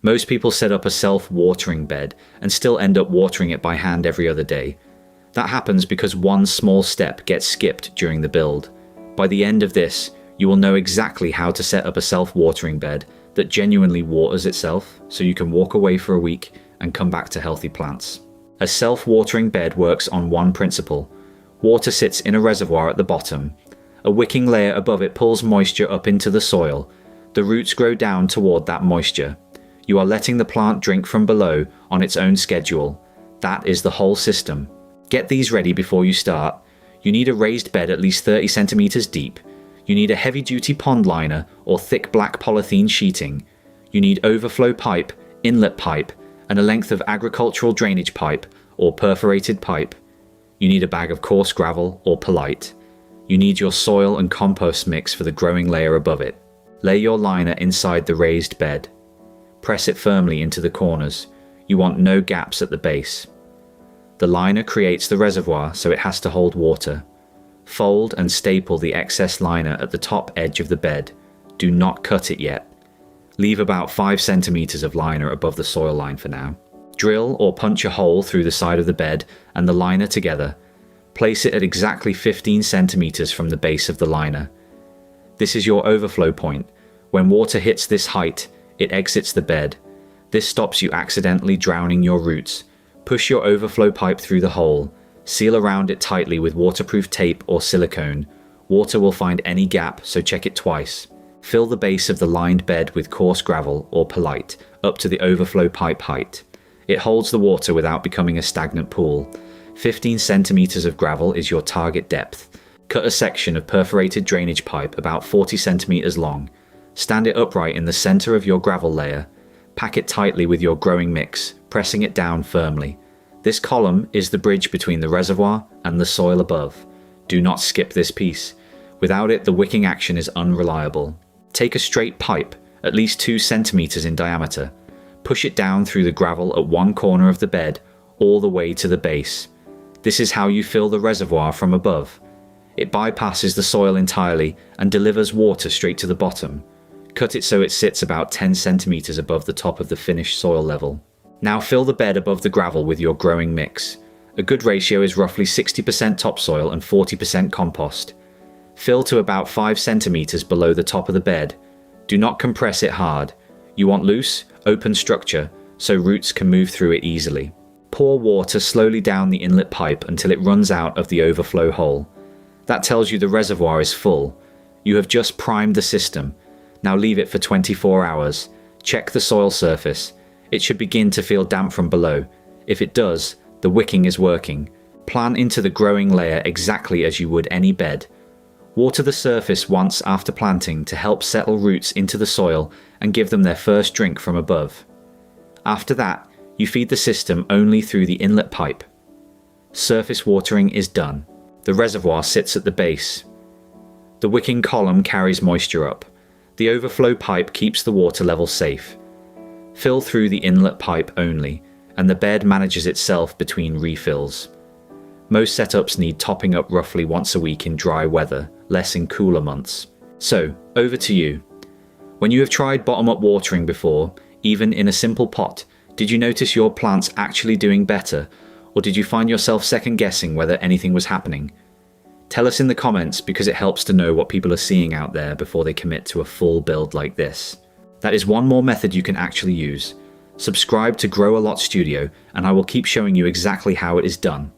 Most people set up a self-watering bed and still end up watering it by hand every other day. That happens because one small step gets skipped during the build. By the end of this, you will know exactly how to set up a self-watering bed that genuinely waters itself, so you can walk away for a week and come back to healthy plants. A self-watering bed works on one principle. Water sits in a reservoir at the bottom. A wicking layer above it pulls moisture up into the soil. The roots grow down toward that moisture. You are letting the plant drink from below on its own schedule. That is the whole system. Get these ready before you start. You need a raised bed at least 30 centimeters deep. You need a heavy-duty pond liner or thick black polythene sheeting. You need overflow pipe, inlet pipe, and a length of agricultural drainage pipe or perforated pipe. You need a bag of coarse gravel or perlite. You need your soil and compost mix for the growing layer above it. Lay your liner inside the raised bed. Press it firmly into the corners. You want no gaps at the base. The liner creates the reservoir, so it has to hold water. Fold and staple the excess liner at the top edge of the bed. Do not cut it yet. Leave about 5 centimeters of liner above the soil line for now. Drill or punch a hole through the side of the bed and the liner together. Place it at exactly 15 centimeters from the base of the liner. This is your overflow point. When water hits this height, it exits the bed. This stops you accidentally drowning your roots. Push your overflow pipe through the hole. Seal around it tightly with waterproof tape or silicone. Water will find any gap, so check it twice. Fill the base of the lined bed with coarse gravel or perlite up to the overflow pipe height. It holds the water without becoming a stagnant pool. 15 centimeters of gravel is your target depth. Cut a section of perforated drainage pipe about 40 centimeters long. Stand it upright in the center of your gravel layer. Pack it tightly with your growing mix, pressing it down firmly. This column is the bridge between the reservoir and the soil above. Do not skip this piece. Without it, the wicking action is unreliable. Take a straight pipe, at least 2 centimeters in diameter. Push it down through the gravel at one corner of the bed, all the way to the base. This is how you fill the reservoir from above. It bypasses the soil entirely and delivers water straight to the bottom. Cut it so it sits about 10 centimeters above the top of the finished soil level. Now fill the bed above the gravel with your growing mix. A good ratio is roughly 60% topsoil and 40% compost. Fill to about 5 centimeters below the top of the bed. Do not compress it hard. You want loose, open structure so roots can move through it easily. Pour water slowly down the inlet pipe until it runs out of the overflow hole. That tells you the reservoir is full. You have just primed the system. Now leave it for 24 hours. Check the soil surface. It should begin to feel damp from below. If it does, the wicking is working. Plant into the growing layer exactly as you would any bed. Water the surface once after planting to help settle roots into the soil and give them their first drink from above. After that, you feed the system only through the inlet pipe. Surface watering is done. The reservoir sits at the base. The wicking column carries moisture up. The overflow pipe keeps the water level safe. Fill through the inlet pipe only, and the bed manages itself between refills. Most setups need topping up roughly once a week in dry weather, less in cooler months. So, over to you. When you have tried bottom-up watering before, even in a simple pot, did you notice your plants actually doing better, or did you find yourself second-guessing whether anything was happening? Tell us in the comments because it helps to know what people are seeing out there before they commit to a full build like this. That is one more method you can actually use. Subscribe to Grow A Lot Studio and I will keep showing you exactly how it is done.